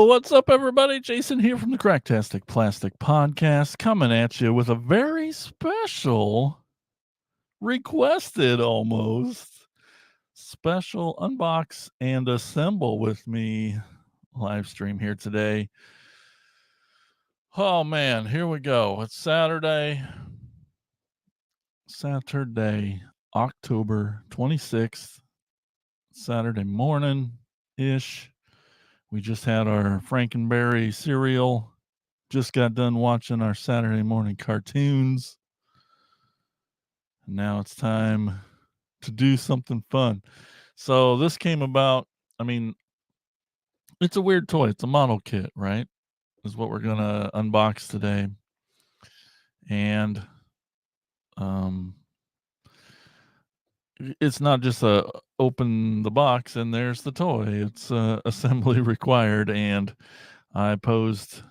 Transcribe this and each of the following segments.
What's up, everybody? Jason here from the Cracktastic Plastic Podcast, coming at you with a very special, requested almost, special unbox and assemble with me live stream here today. Oh man, here we go. It's Saturday, October 26th, Saturday morning ish. We just had our Frankenberry cereal. Just got done watching our Saturday morning cartoons. And now it's time to do something fun. So this came about, it's a weird toy. It's a model kit, right? Is what we're going to unbox today. And it's not just a open the box and there's the toy. It's assembly required. And I posed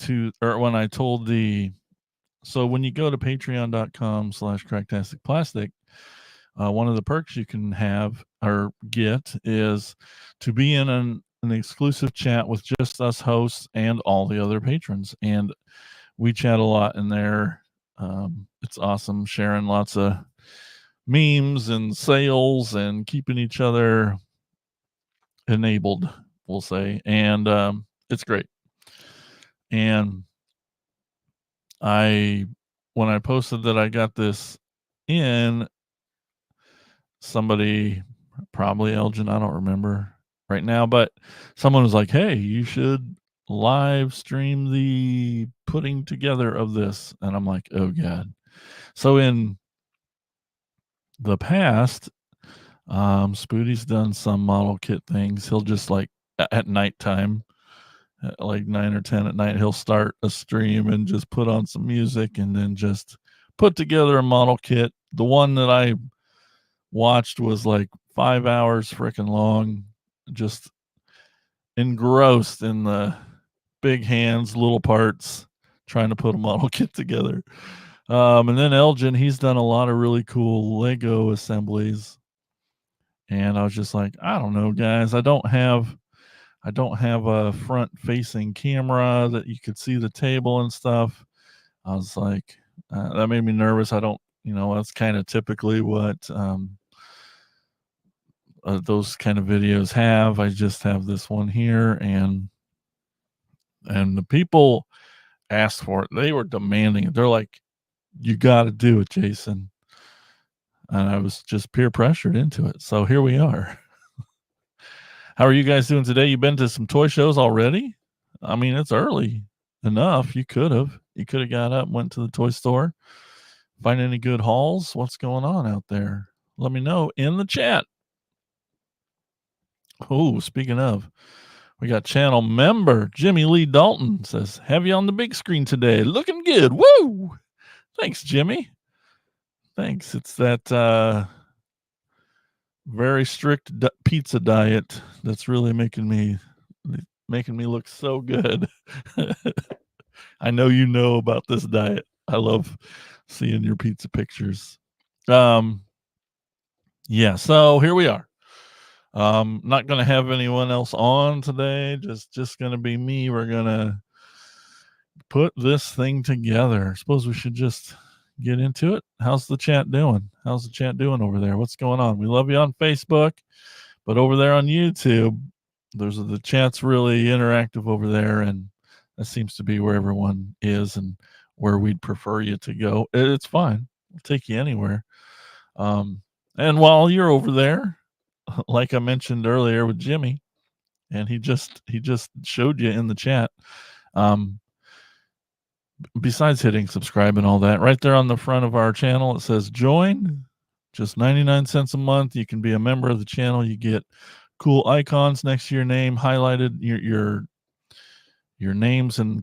when I told so when you go to patreon.com/cracktasticplastic, one of the perks you can have or get is to be in an exclusive chat with just us hosts and all the other patrons. And we chat a lot in there. It's awesome, sharing lots of memes and sales and keeping each other enabled, we'll say. And it's great. And when I posted that I got this in, somebody, probably Elgin, I don't remember right now, but someone was like, hey, you should live stream the putting together of this. And I'm like, oh God. So in the past, Spoody's done some model kit things. He'll just like at nighttime, at like 9 or 10 at night, he'll start a stream and just put on some music and then just put together a model kit. The one that I watched was like 5 hours freaking long, just engrossed in the big hands, little parts, trying to put a model kit together. And then Elgin, he's done a lot of really cool Lego assemblies. And I was just like, I don't know, guys, I don't have a front facing camera that you could see the table and stuff. I was like, that made me nervous. I don't, that's kind of typically what those kind of videos have. I just have this one here, and the people asked for it. They were demanding it. They're like, you got to do it, Jason. And I was just peer pressured into it. So here we are. How are you guys doing today? You been to some toy shows already? I mean, it's early enough. You could have got up, went to the toy store, find any good hauls. What's going on out there? Let me know in the chat. Oh, speaking of, we got channel member Jimmy Lee Dalton says, have you on the big screen today? Looking good. Woo! Thanks, Jimmy. Thanks. It's that very strict pizza diet that's really making me look so good. I know you know about this diet. I love seeing your pizza pictures. Yeah, so here we are. Not going to have anyone else on today. Just going to be me. We're going to put this thing together. Suppose we should just get into it. How's the chat doing? How's the chat doing over there? What's going on? We love you on Facebook, but over there on YouTube, the chat's really interactive over there, and that seems to be where everyone is and where we'd prefer you to go. It's fine. We'll take you anywhere. And while you're over there, like I mentioned earlier with Jimmy, and he just showed you in the chat, besides hitting subscribe and all that, right there on the front of our channel, it says join, just 99 cents a month. You can be a member of the channel. You get cool icons next to your name, highlighted your names in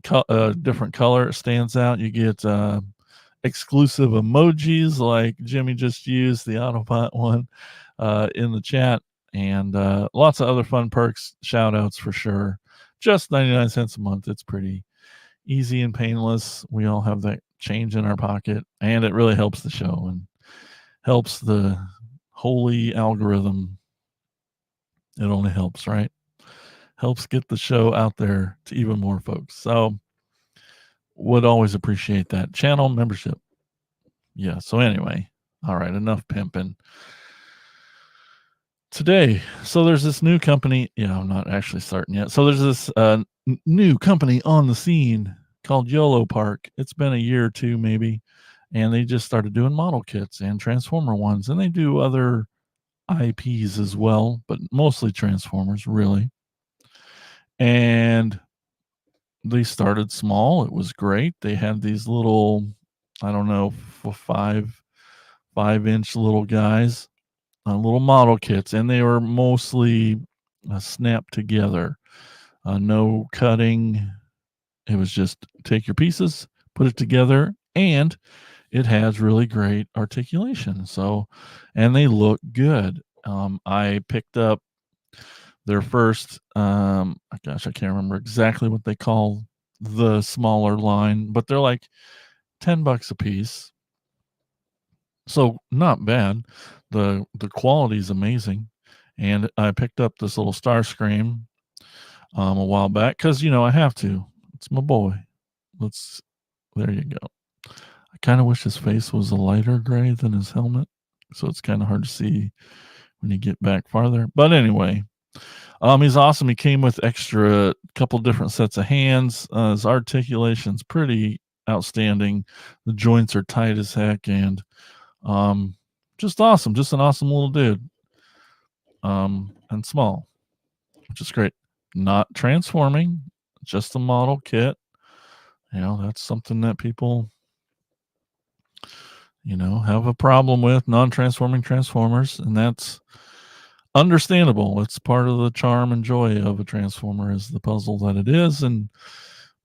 different color. It stands out. You get exclusive emojis like Jimmy just used, the Autobot one, in the chat, and lots of other fun perks, shout outs for sure. Just 99 cents a month. It's pretty easy and painless. We all have that change in our pocket, and it really helps the show and helps the holy algorithm. It only helps, right? helps get the show out there to even more folks. So would always appreciate that. Channel membership. Yeah. So anyway, all right, enough pimping. Today, so there's this new company. Yeah, I'm not actually starting yet. So there's this new company on the scene called Yolopark. It's been a year or two maybe, and they just started doing model kits and Transformer ones, and they do other IPs as well, but mostly Transformers, really. And they started small. It was great. They had these little, I don't know, 5-inch little guys, little model kits, and they were mostly snapped together. No cutting. It was just take your pieces, put it together, and it has really great articulation. So, and they look good. I picked up their first, gosh, I can't remember exactly what they call the smaller line, but they're like $10 a piece. So not bad. The quality is amazing. And I picked up this little Starscream a while back because I have to. It's my boy. Let's There you go. I kind of wish his face was a lighter gray than his helmet, so it's kind of hard to see when you get back farther. But anyway, he's awesome. He came with extra couple different sets of hands. His articulation's pretty outstanding. The joints are tight as heck, and just awesome. Just an awesome little dude. And small, which is great. Not transforming, just a model kit. That's something that people, have a problem with, non-transforming Transformers, and that's understandable. It's part of the charm and joy of a Transformer is the puzzle that it is.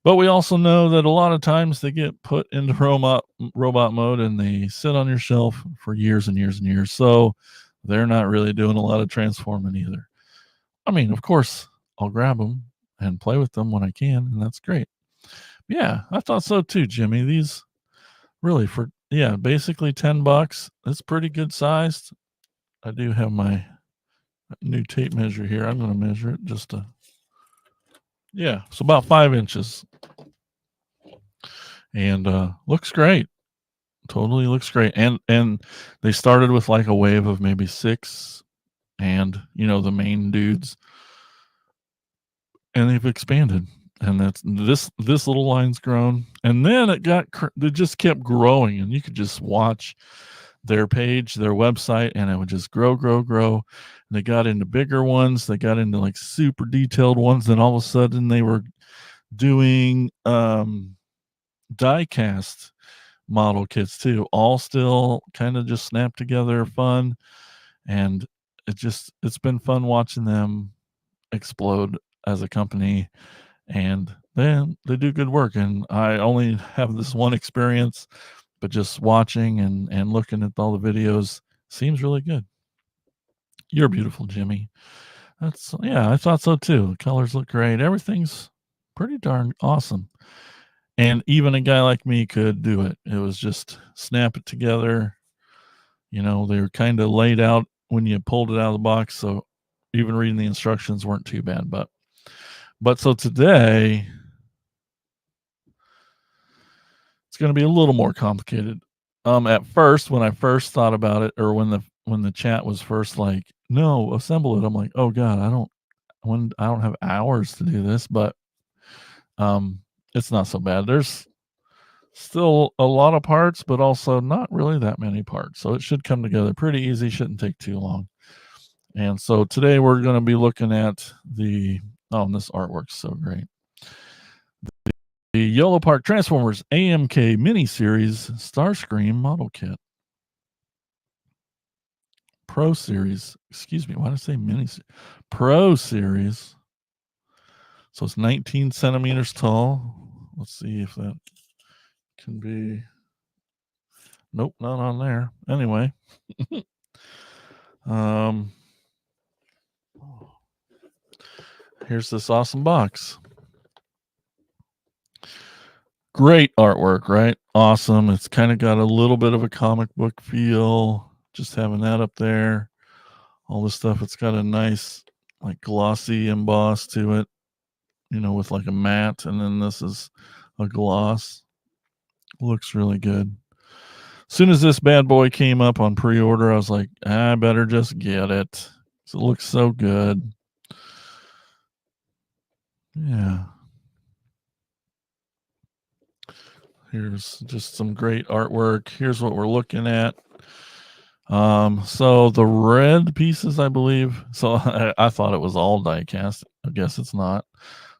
But we also know that a lot of times they get put into robot mode and they sit on your shelf for years and years and years. So they're not really doing a lot of transforming either. I mean, of course, I'll grab them and play with them when I can, and that's great. Yeah, I thought so too, Jimmy. These really basically $10. It's pretty good sized. I do have my new tape measure here. I'm going to measure it just to, so about 5 inches. And looks great. Totally looks great. And they started with like a wave of maybe 6, and the main dudes, and they've expanded. And that's this little line's grown, and then it just kept growing, and you could just watch their page, their website, and it would just grow. And they got into bigger ones. They got into like super detailed ones. Then all of a sudden they were doing die cast model kits too, all still kind of just snapped together, fun. And it's been fun watching them explode as a company, and then they do good work. And I only have this one experience, but just watching and looking at all the videos seems really good. You're beautiful, Jimmy. I thought so too. The colors look great. Everything's pretty darn awesome. And even a guy like me could do it. It was just snap it together. They were kind of laid out when you pulled it out of the box, so even reading the instructions weren't too bad. But so today it's going to be a little more complicated. At first, when I first thought about it, or when the chat was first like, no, assemble it, I'm like, oh God, I don't have hours to do this. But it's not so bad. There's still a lot of parts, but also not really that many parts. So it should come together pretty easy. Shouldn't take too long. And so today we're going to be looking at and this artwork's so great. The Yolopark Transformers AMK mini-series Starscream model kit. Pro Series. Excuse me, why did I say mini? Pro Series. So it's 19 centimeters tall. Let's see if that can be. Nope, not on there. Anyway. Here's this awesome box. Great artwork, right? Awesome. It's kind of got a little bit of a comic book feel. Just having that up there. All this stuff. It's got a nice like glossy emboss to it, with like a matte, and then this is a gloss. Looks really good. As soon as this bad boy came up on pre-order, I was like, I better just get it. It looks so good. Yeah. Here's just some great artwork. Here's what we're looking at. So the red pieces, I believe. So I thought it was all die cast. I guess it's not.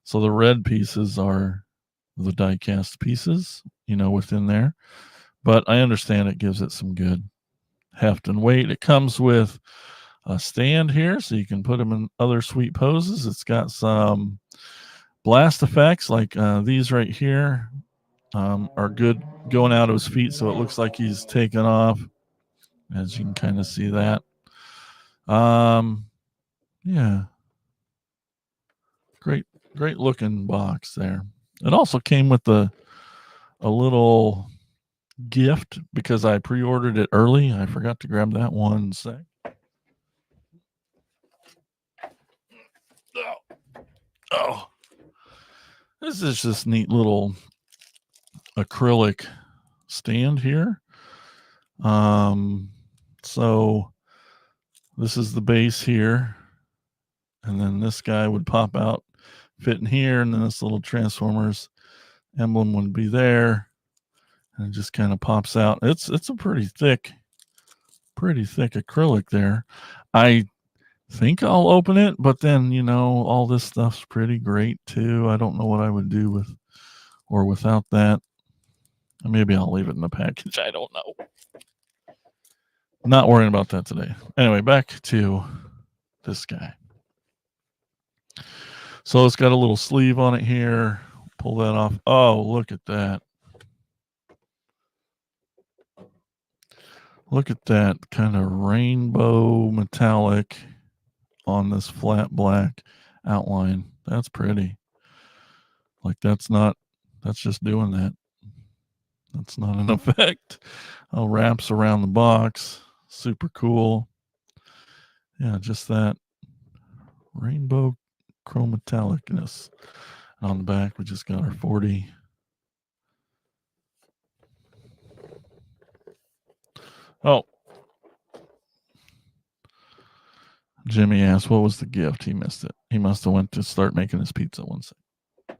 So the red pieces are the die cast pieces, within there. But I understand it gives it some good heft and weight. It comes with a stand here, so you can put them in other sweet poses. It's got some blast effects like these right here are good going out of his feet, so it looks like he's taken off, as you can kind of see that. Yeah, great looking box there. It also came with a little gift because I pre-ordered it early. I forgot to grab that one sec. Oh, this is just neat little acrylic stand here. So this is the base here, and then this guy would pop out, fit in here, and then this little Transformers emblem would be there, and it just kind of pops out. It's a pretty thick acrylic there. I think I'll open it, but then all this stuff's pretty great too. I don't know what I would do with or without that. Maybe I'll leave it in the package. I don't know. Not worrying about that today. Anyway, back to this guy. So it's got a little sleeve on it here. Pull that off. Oh, look at that. Look at that kind of rainbow metallic on this flat black outline. That's pretty. Like that's just doing that. That's not an effect. Oh, wraps around the box. Super cool. Yeah, just that rainbow chrometallicness. On the back, we just got our 40. Oh. Jimmy asked, what was the gift? He missed it. He must have went to start making his pizza one second.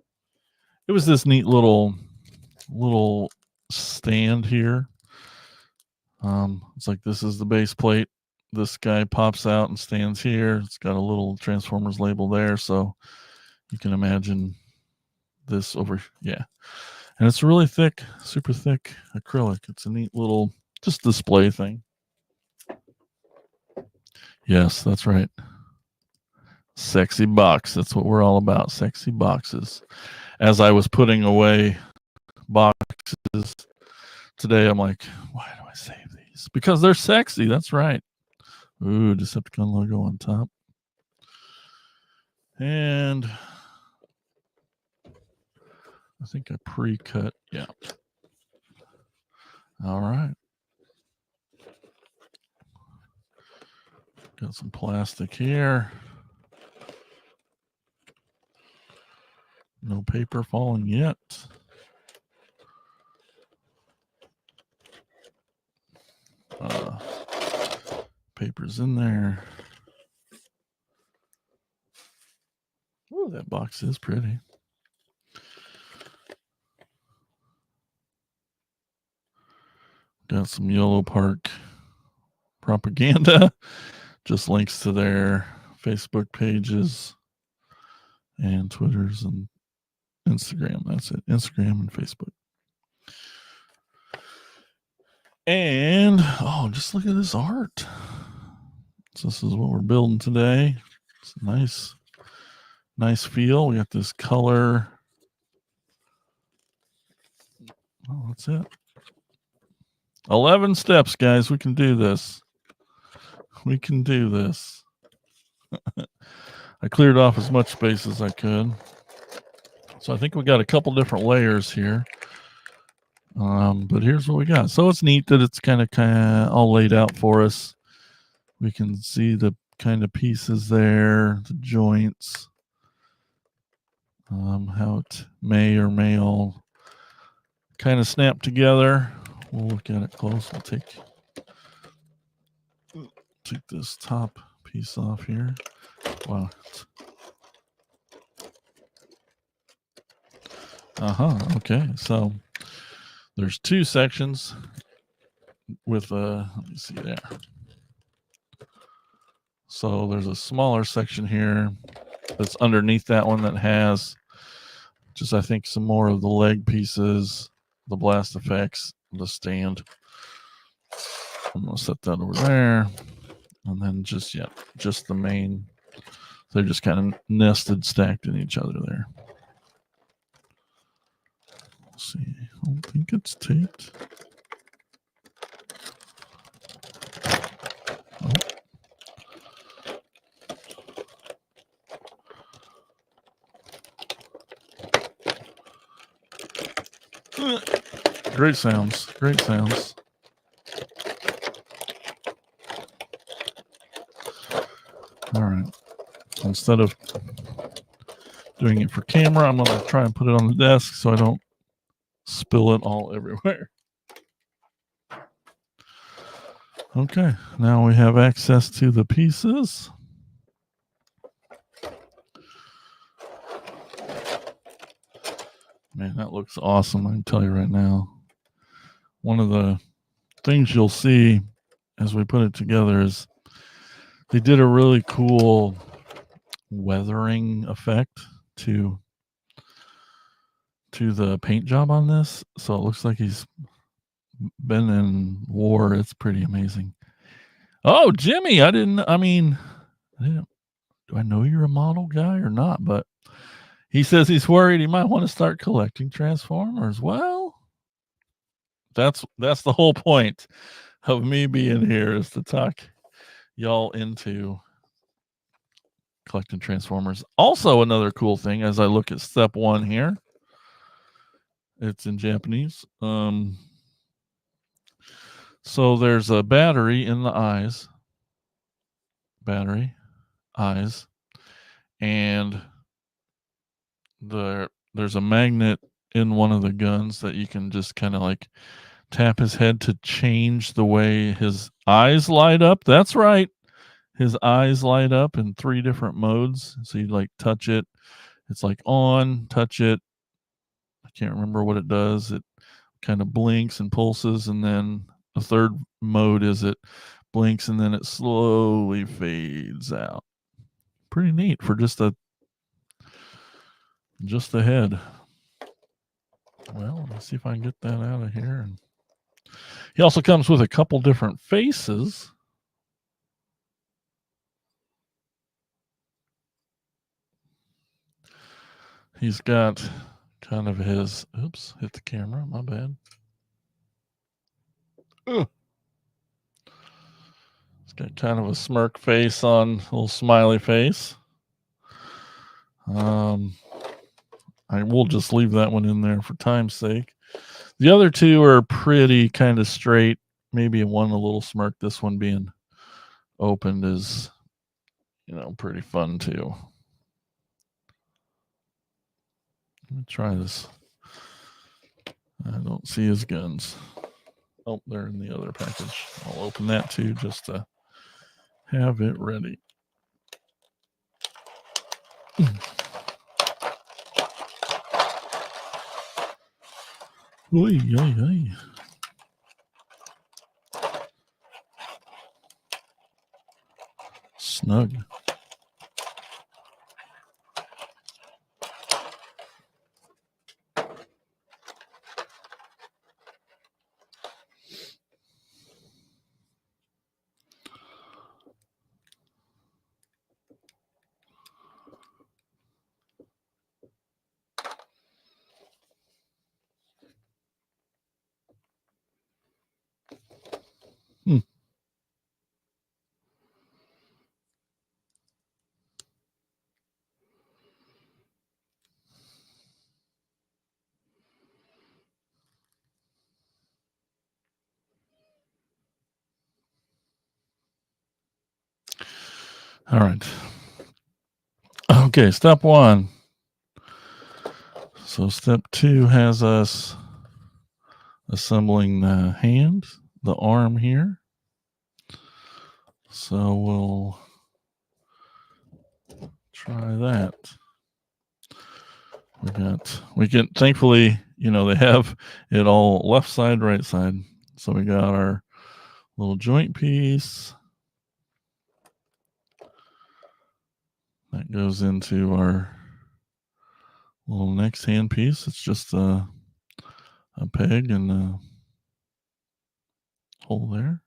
It was this neat little stand here. It's like this is the base plate. This guy pops out and stands here. It's got a little Transformers label there, so you can imagine this over. Yeah, and it's really thick, super thick acrylic. It's a neat little just display thing. Yes, that's right. Sexy box. That's what we're all about. Sexy boxes. As I was putting away boxes today, I'm like, why do I save these? Because they're sexy. That's right. Ooh, Decepticon logo on top. And I think I pre-cut. Yeah. All right. Got some plastic here. No paper falling yet. Paper's in there. Oh, that box is pretty. Got some Yolopark propaganda. Just links to their Facebook pages and Twitters and Instagram. That's it. Instagram and Facebook. And just look at this art. So this is what we're building today. It's a nice feel. We got this color. Oh, that's it. 11 steps, guys. We can do this. We can do this. I cleared off as much space as I could. So I think we got a couple different layers here. But here's what we got. So it's neat that it's kind of all laid out for us. We can see the kind of pieces there, the joints, how it may or may all kind of snap together. We'll look at it close. We'll take this top piece off here. Wow. Okay, so there's two sections with let me see there. So there's a smaller section here that's underneath that one that has just, I think, some more of the leg pieces, the blast effects, the stand. I'm gonna set that over there, and then just the main. They're just kind of nested, stacked in each other there. Let's see, I don't think it's taped. Great sounds. Great sounds. All right. Instead of doing it for camera, I'm going to try and put it on the desk so I don't spill it all everywhere. Okay. Now we have access to the pieces. Man, that looks awesome. I can tell you right now. One of the things you'll see as we put it together is they did a really cool weathering effect to the paint job on this. So it looks like he's been in war. It's pretty amazing. Oh, Jimmy, do I know you're a model guy or not? But he says he's worried he might want to start collecting Transformers. Well, that's the whole point of me being here, is to talk y'all into collecting Transformers. Also, another cool thing, as I look at step 1 here, it's in Japanese. So there's a battery in the eyes. And there's a magnet in one of the guns that you can just kind of like tap his head to change the way his eyes light up. That's right. His eyes light up in 3 different modes. So you like touch it. It's like on, touch it. I can't remember what it does. It kind of blinks and pulses. And then the third mode is it blinks and then it slowly fades out. Pretty neat for just the head. Well, let me see if I can get that out of here. And he also comes with a couple different faces. He's got kind of his, oops, hit the camera, my bad. Ugh. He's got kind of a smirk face on, a little smiley face. I will just leave that one in there for time's sake. The other two are pretty kind of straight. Maybe one a little smirk. This one being opened is, pretty fun too. Let me try this. I don't see his guns. Oh, they're in the other package. I'll open that too, just to have it ready. Oy, oy, oy. Snug. All right. Okay, step 1. So step 2 has us assembling the hand, the arm here. So we'll try that. We can, thankfully, they have it all left side, right side. So we got our little joint piece that goes into our little next hand piece. It's just a peg and a hole there.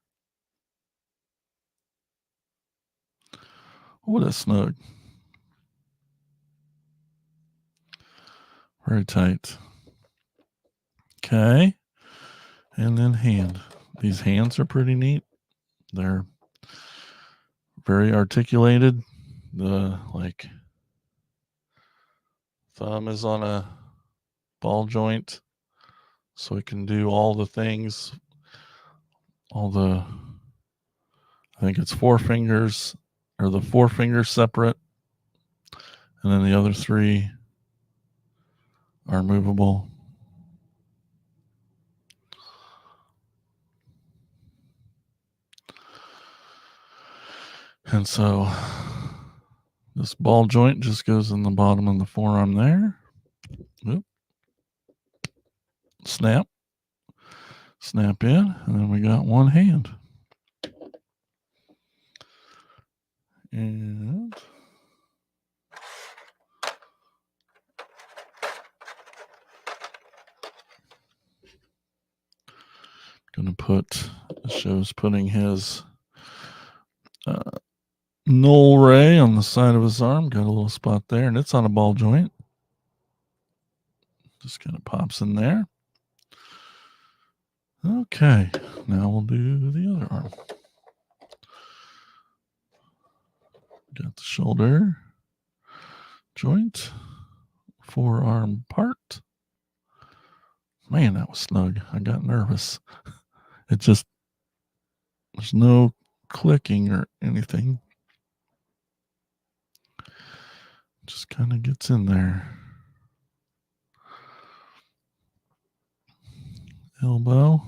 Oh, that's snug. Very tight. Okay. And then hand. These hands are pretty neat. They're very articulated. The thumb is on a ball joint, so it can do all the things. I think it's 4 fingers, or the 4 fingers separate, and then the other 3 are movable. And so this ball joint just goes in the bottom of the forearm there. Oop. Snap in, and then we got one hand. And gonna shows putting his null ray on the side of his arm. Got a little spot there, and it's on a ball joint. Just kind of pops in there. Okay, now we'll do the other arm. Got the shoulder joint, forearm part. Man, that was snug. I got nervous. There's no clicking or anything. Just kind of gets in there. Elbow,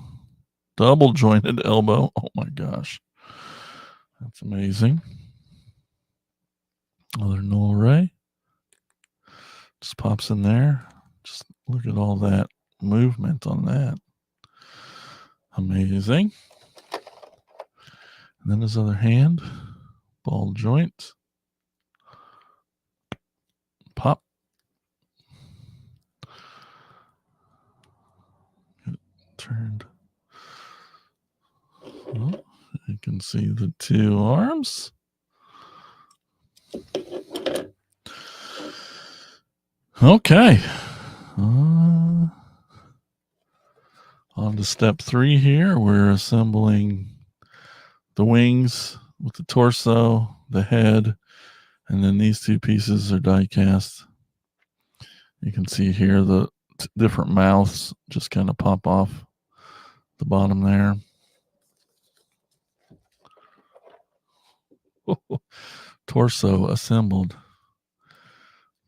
double jointed elbow. Oh my gosh. That's amazing. Another null ray. Just pops in there. Just look at all that movement on that. Amazing. And then his other hand, ball joint. Pop. Get turned. Oh, you can see the 2 arms. Okay. On to step 3 here. We're assembling the wings with the torso, the head, and then these 2 pieces are die cast. You can see here the different mouths just kind of pop off the bottom there. Torso assembled.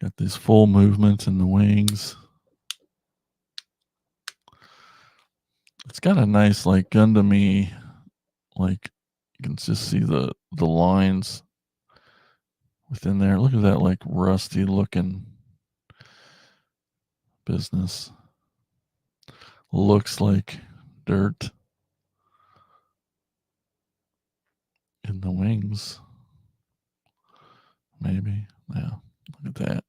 Got these full movements in the wings. It's got a nice Gundam-y, you can just see the lines within there. Look at that rusty looking business. Looks like dirt in the wings. Maybe. Yeah, look at that.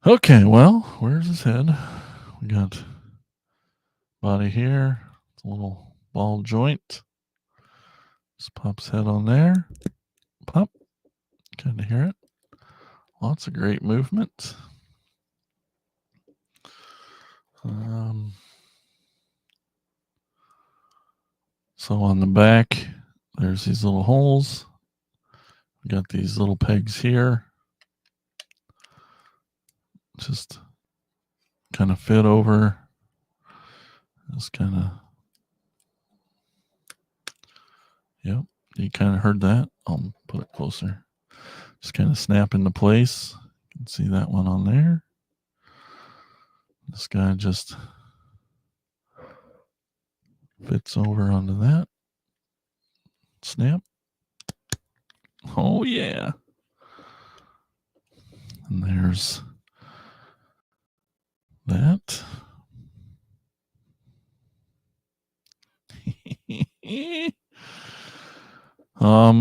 Okay, well, where's his head? We got body here. It's a little ball joint. Just pops head on there. Pop. Kind of hear it. Lots of great movement. So on the back, there's these little holes. We got these little pegs here. Just kind of fit over. Just kind of Yep, you kind of heard that. I'll put it closer. Just kind of snap into place. You can see that one on there. This guy just fits over onto that. Snap. Oh, yeah. And there's that.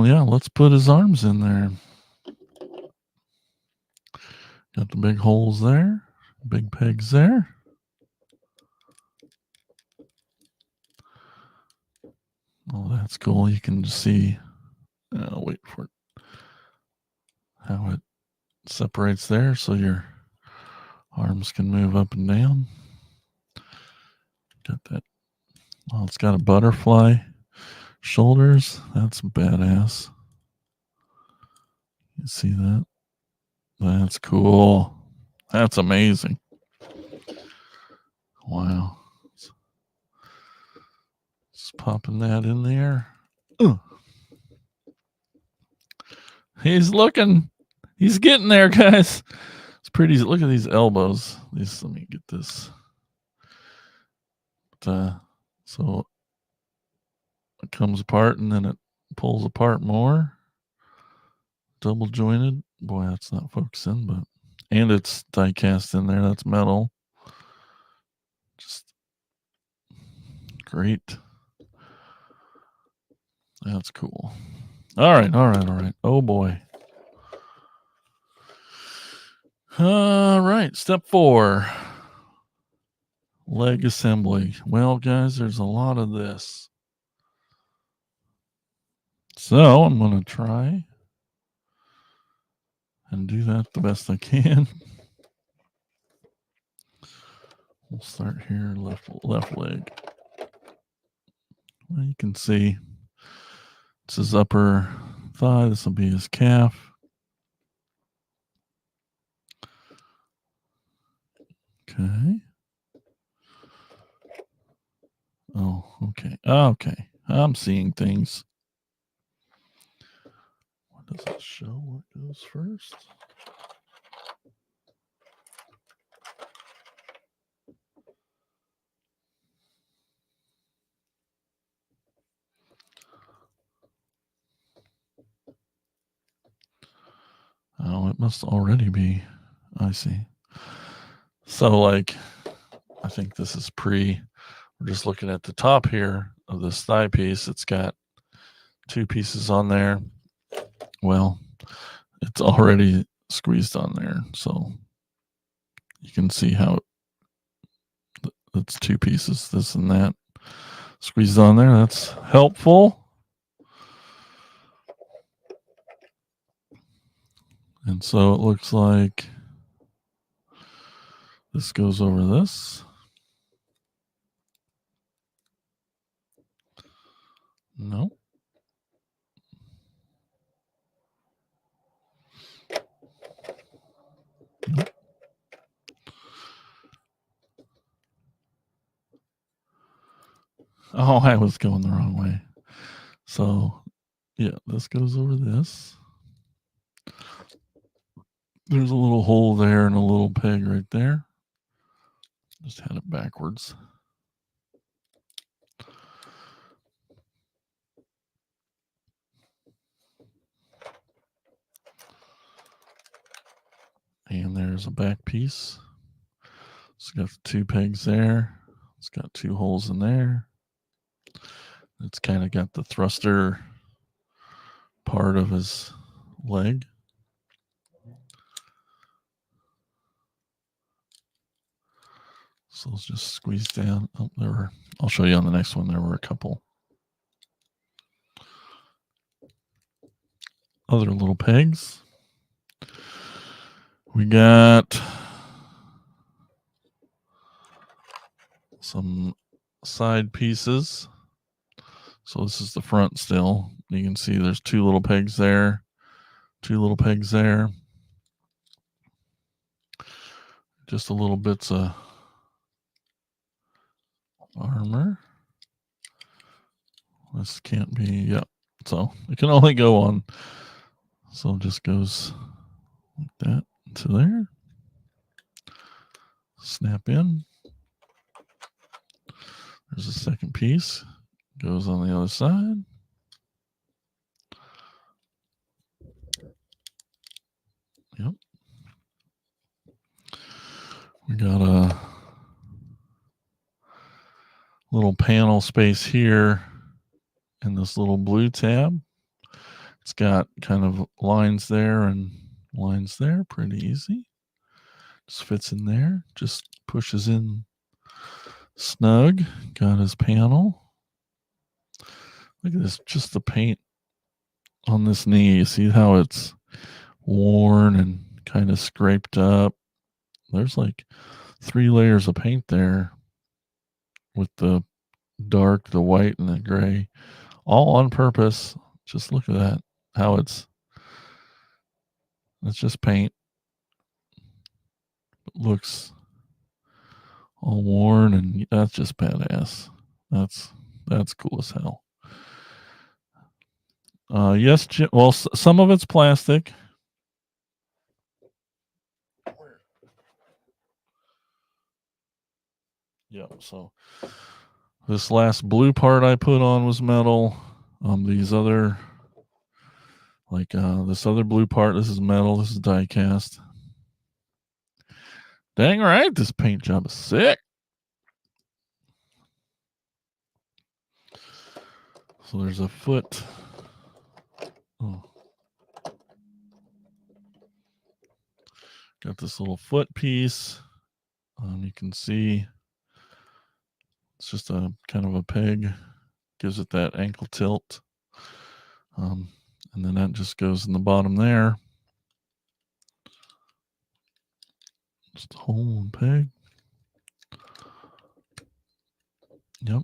Yeah, let's put his arms in there. Got the big holes there, big pegs there. Oh, that's cool. You can see, wait for it, how it separates there so your arms can move up and down. Got that. Oh, it's got a butterfly shoulders. That's badass. You see that? That's cool. That's amazing. Wow. Just popping that in there. He's looking. He's getting there, guys. It's pretty. Look at these elbows. Let me get this. So it comes apart and then it pulls apart more. Double jointed. Boy, that's not focusing, but and it's die cast in there. That's metal. Just great. That's cool. All right. Oh boy. All right. Step 4. Leg assembly. Well, guys, there's a lot of this. So I'm going to try and do that the best I can. We'll start here, left leg. Well, you can see it's his upper thigh. This will be his calf. Okay. Oh, okay. Okay. I'm seeing things. What does it show? What goes first? Oh, it must already be. I see. So, like, I think this is pre. We're just looking at the top here of this thigh piece. It's got 2 pieces on there. Well, it's already squeezed on there. So you can see how it's 2 pieces, this and that squeezed on there. That's helpful. And so it looks like this goes over this. No. Nope. Oh, I was going the wrong way. So, yeah, this goes over this. There's a little hole there and a little peg right there. Just had it backwards. And there's a back piece. It's got 2 pegs there. It's got 2 holes in there. It's kind of got the thruster part of his leg. So let's just squeeze down. Oh, I'll show you on the next one. There were a couple other little pegs. We got some side pieces. So this is the front still. You can see there's 2 little pegs there, 2 little pegs there. Just a little bits of armor. This can't be, yep. So it can only go on. So it just goes like that to there. Snap in. There's a second piece. Goes on the other side. Yep. We got a little panel space here in this little blue tab. It's got kind of lines there and lines there. Pretty easy. Just fits in there. Just pushes in snug. Got his panel. Look at this. Just the paint on this knee. You see how it's worn and kind of scraped up. There's like 3 layers of paint there with the dark, the white, and the gray, all on purpose. Just look at that. How it's just paint. It looks all worn, and that's just badass. That's cool as hell. Yes, well, some of it's plastic. Yep. So this last blue part I put on was metal. These other, like this other blue part, this is metal. This is die cast. Dang right, this paint job is sick. So there's a foot. Oh. Got this little foot piece. You can see it's just a kind of a peg. Gives it that ankle tilt. And then that just goes in the bottom there. Just a hole and peg. Yep.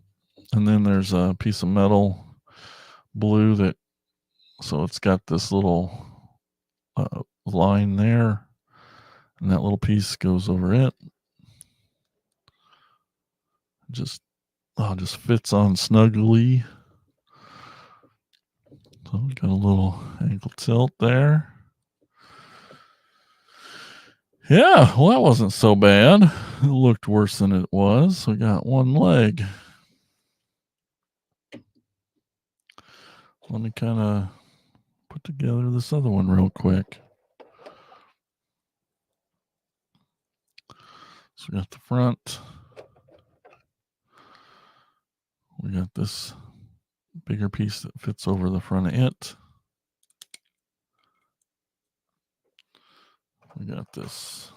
And then there's a piece of metal blue that, so it's got this little line there, and that little piece goes over it. Just fits on snugly. So we got a little ankle tilt there. Yeah, well, that wasn't so bad. It looked worse than it was. We got one leg. Let me kind of put together this other one real quick. So we got the front. We got this bigger piece that fits over the front of it. We got this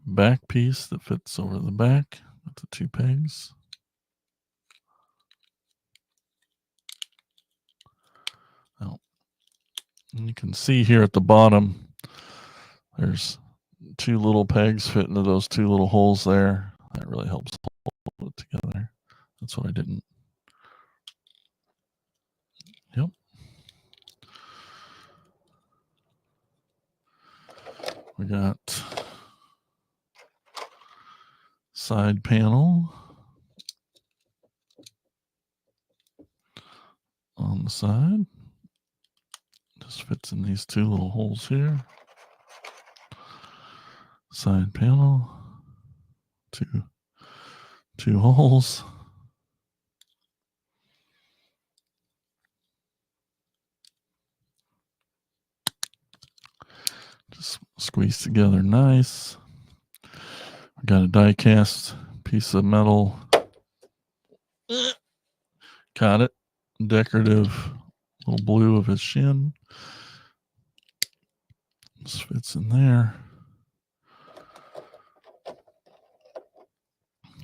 back piece that fits over the back with the 2 pegs. Oh, and you can see here at the bottom, there's 2 little pegs fit into those 2 little holes there. That really helps hold it together. That's what I didn't. Yep. We got side panel on the side. Just fits in these 2 little holes here. Side panel, 2 holes. Just squeeze together nice. We got a die cast piece of metal. Got it. Decorative little blue of his shin. Just fits in there.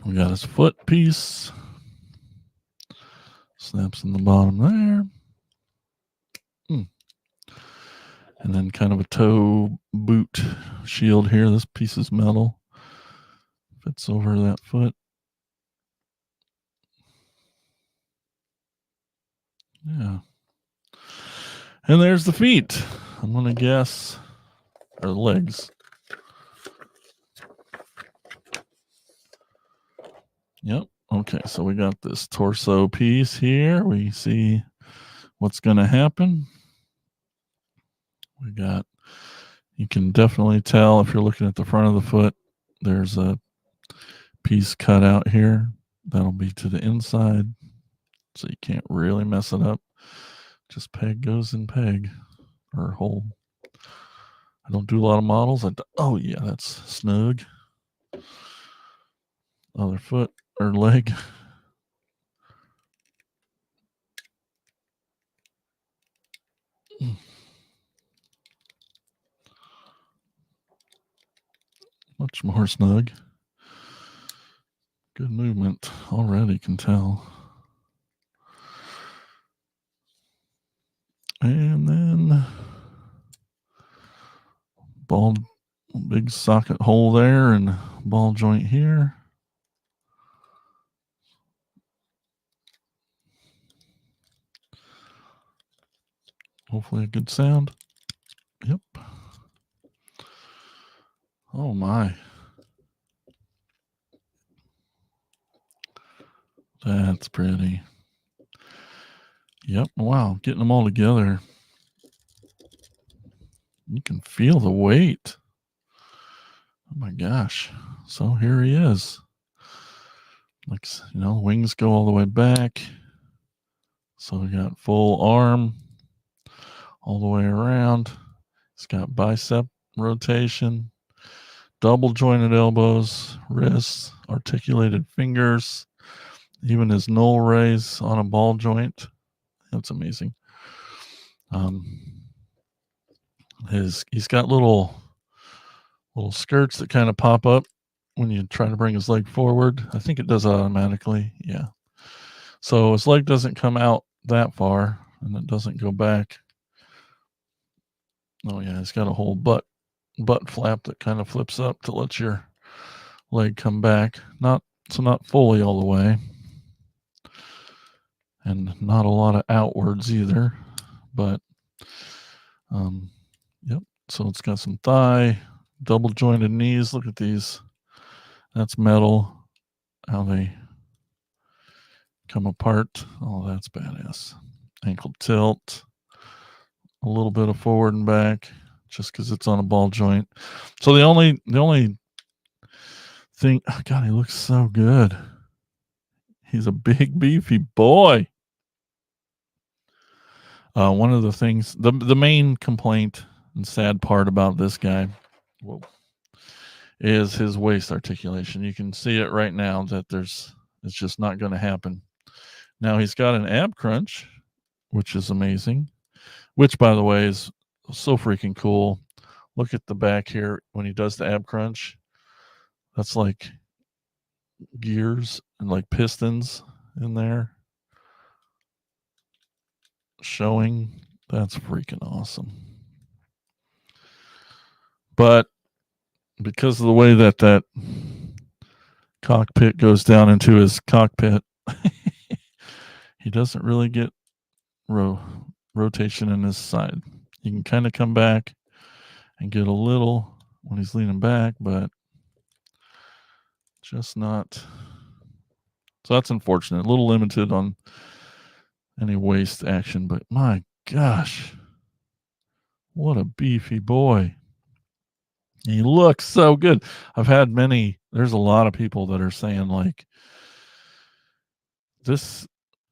We got his foot piece. Snaps in the bottom there. And then kind of a toe boot shield here. This piece is metal. Fits over that foot. Yeah. And there's the feet. I'm going to guess, or the legs. Yep. Okay, so we got this torso piece here. We see what's going to happen? We got, you can definitely tell if you're looking at the front of the foot, there's a piece cut out here. That'll be to the inside, so you can't really mess it up. Just peg goes in peg or hole. I don't do a lot of models. Oh yeah, that's snug. Other foot or leg. Much more snug. Good movement already, can tell. And then ball, big socket hole there and ball joint here. Hopefully a good sound. Yep. Oh my. That's pretty. Yep. Wow. Getting them all together. You can feel the weight. Oh my gosh. So here he is. Like, you know, wings go all the way back. So we got full arm all the way around. It's got bicep rotation, double jointed elbows, wrists, articulated fingers, even his null raise on a ball joint. That's amazing. He's got little skirts that kind of pop up when you try to bring his leg forward. I think it does automatically. Yeah. So his leg doesn't come out that far and it doesn't go back. Oh yeah, he's got a whole butt flap that kind of flips up to let your leg come back. Not fully all the way. And not a lot of outwards either. But yep. So it's got some thigh, double jointed knees. Look at these. That's metal. How they come apart. Oh, that's badass. Ankle tilt. A little bit of forward and back, just because it's on a ball joint. So the only thing, oh God, he looks so good. He's a big, beefy boy. One of the things, the main complaint and sad part about this guy, is his waist articulation. You can see it right now that it's just not going to happen. Now he's got an ab crunch, which is amazing. Which, by the way, is so freaking cool. Look at the back here when he does the ab crunch. That's like gears and like pistons in there showing. That's freaking awesome. But because of the way that cockpit goes down into his cockpit, he doesn't really get rotation in his side. He can kind of come back and get a little when he's leaning back, but just not. So that's unfortunate. A little limited on any waist action, but my gosh, what a beefy boy. He looks so good. There's a lot of people that are saying like this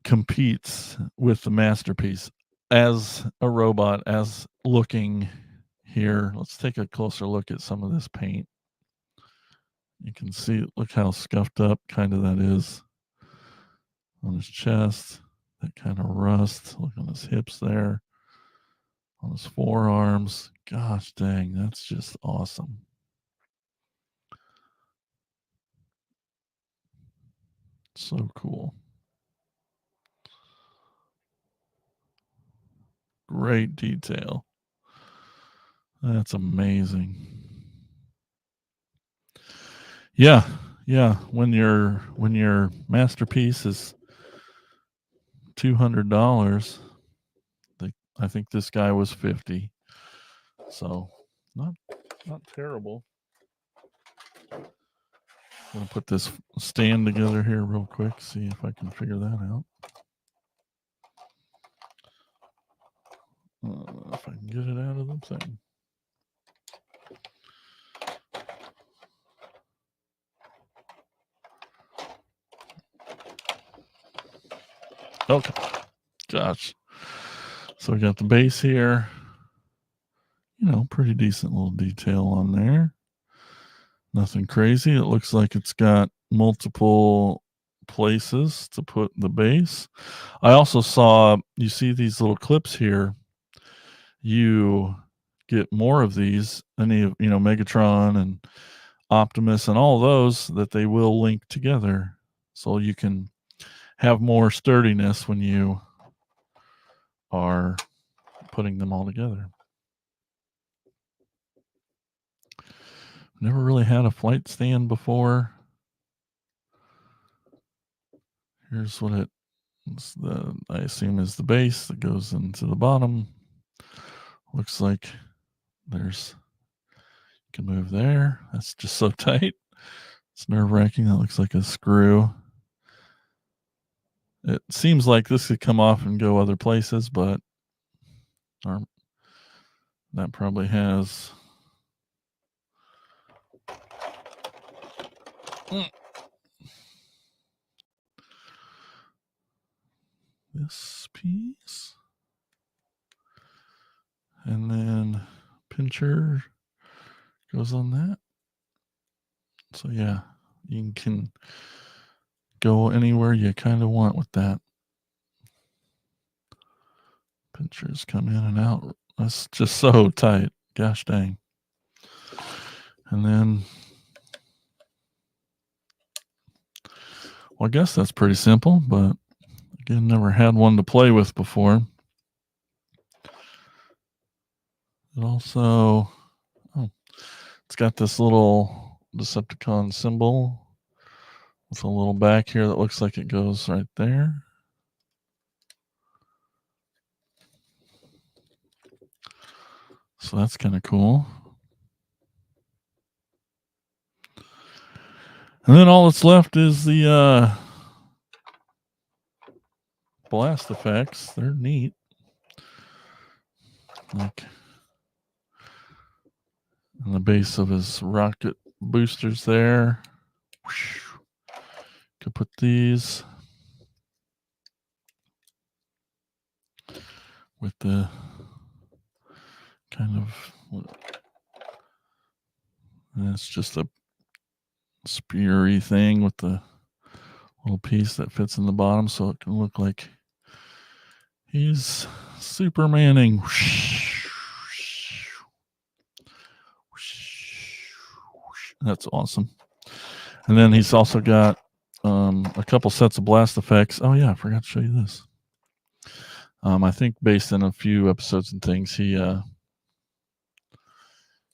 competes with the masterpiece as a robot, as looking here. Let's take a closer look at some of this paint. You can see, look how scuffed up kind of that is on his chest, that kind of rust. Look on his hips there, on his forearms. Gosh dang, that's just awesome. So cool. Great detail. That's amazing. Yeah. When your masterpiece is $200, I think this guy was 50. So not terrible. I'm gonna put this stand together here real quick. See if I can figure that out. get it out of the thing. Okay. Gosh. So we got the base here. You know, pretty decent little detail on there. Nothing crazy. It looks like it's got multiple places to put the base. I also saw, you see these little clips here. You get more of these, any of, you know, Megatron and Optimus and all those, that they will link together. So you can have more sturdiness when you are putting them all together. Never really had a flight stand before. Here's what it's the, I assume, is the base that goes into the bottom. Looks like there's, you can move there. That's just so tight. It's nerve-wracking. That looks like a screw. It seems like this could come off and go other places, but that probably has. This piece. And then pincher goes on that. So yeah, you can go anywhere you kind of want with that. Pinchers come in and out. That's just so tight. Gosh dang. And then, well, I guess that's pretty simple, but again, never had one to play with before. It also, it's got this little Decepticon symbol with a little back here that looks like it goes right there. So that's kind of cool. And then all that's left is the blast effects. They're neat. Like on the base of his rocket boosters there. Could put these with the kind of, and it's just a speary thing with the little piece that fits in the bottom, so it can look like he's Supermaning. That's awesome. And then he's also got a couple sets of blast effects. Oh yeah, I forgot to show you this. I think based on a few episodes and things, he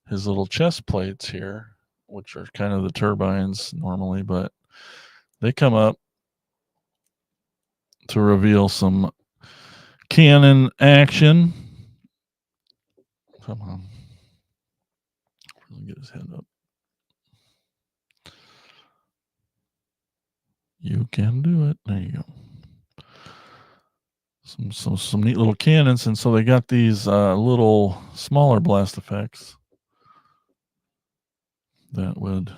his little chest plates here, which are kind of the turbines normally, but they come up to reveal some cannon action. Come on. Really get his head up. You can do it. There you go. Some neat little cannons, and so they got these little smaller blast effects that would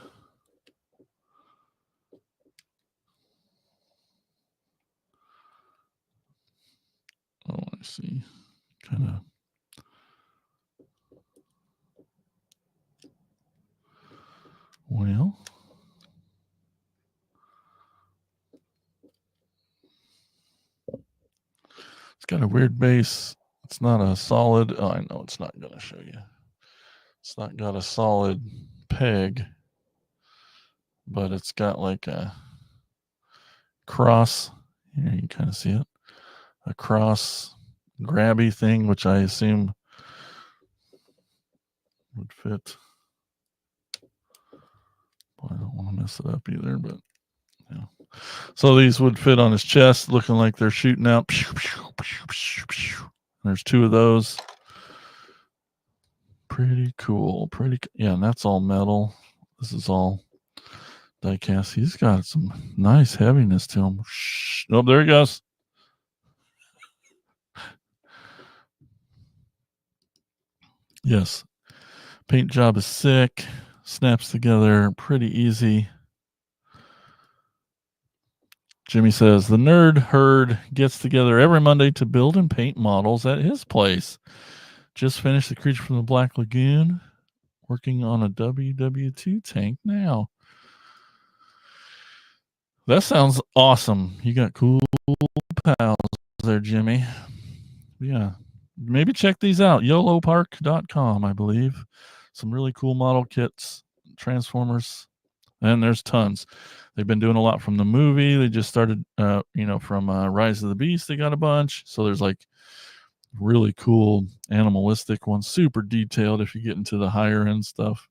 I see, kind of well. It's got a weird base. It's not a solid. Oh, I know it's not going to show you. It's not got a solid peg, but it's got like a cross. Here you can kind of see it. A cross grabby thing, which I assume would fit. Boy, I don't want to mess it up either, but yeah. So these would fit on his chest, looking like they're shooting out. There's two of those. Pretty cool. Yeah, and that's all metal. This is all die cast. He's got some nice heaviness to him. Oh, there he goes. Yes. Paint job is sick. Snaps together pretty easy. Jimmy says the nerd herd gets together every Monday to build and paint models at his place. Just finished the creature from the Black Lagoon. Working on a WW2 tank now. That sounds awesome. You got cool pals there, Jimmy. Yeah. Maybe check these out. Yolopark.com, I believe. Some really cool model kits, Transformers, and there's tons. They've been doing a lot from the movie. They just started, from Rise of the Beast. They got a bunch. So there's like really cool animalistic ones, super detailed if you get into the higher end stuff.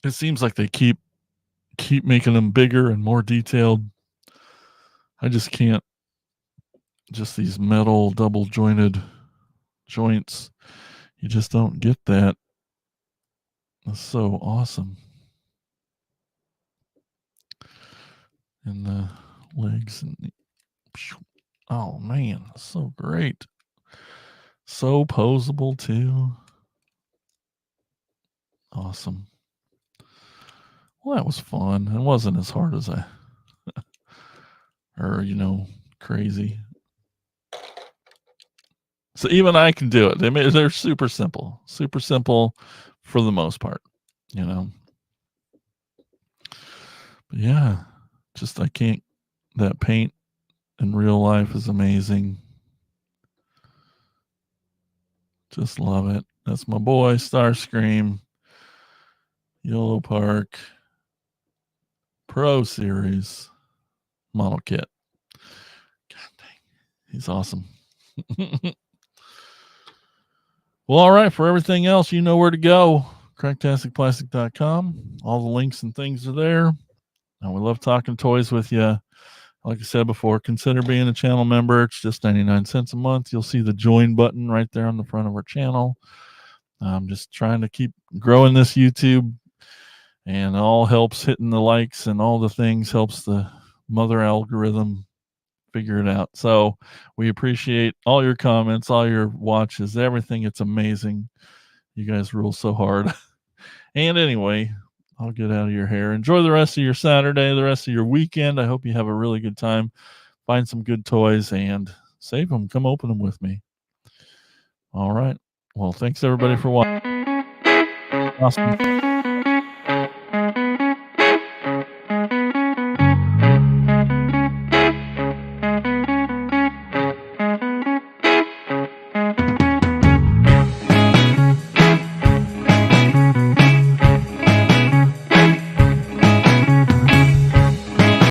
It seems like they keep making them bigger and more detailed. I just can't. Just these metal double jointed joints. You just don't get that. That's so awesome. And the legs and oh man, so great. So posable too. Awesome. Well, that was fun. It wasn't as hard as crazy. So even I can do it. They're super simple for the most part, But yeah, just I can't. That paint in real life is amazing. Just love it. That's my boy, Starscream, Yolopark Pro Series model kit. God dang, he's awesome. Well, all right. For everything else, you know where to go. Cracktasticplastic.com. All the links and things are there. And we love talking toys with you. Like I said before, consider being a channel member. It's just 99 cents a month. You'll see the join button right there on the front of our channel. I'm just trying to keep growing this YouTube, and all helps hitting the likes and all the things helps the mother algorithm figure it out. So we appreciate all your comments, all your watches, everything. It's amazing. You guys rule so hard. And anyway, I'll get out of your hair. Enjoy the rest of your Saturday, the rest of your weekend. I hope you have a really good time. Find some good toys and save them. Come open them with me. All right. Well, thanks everybody for watching. Awesome.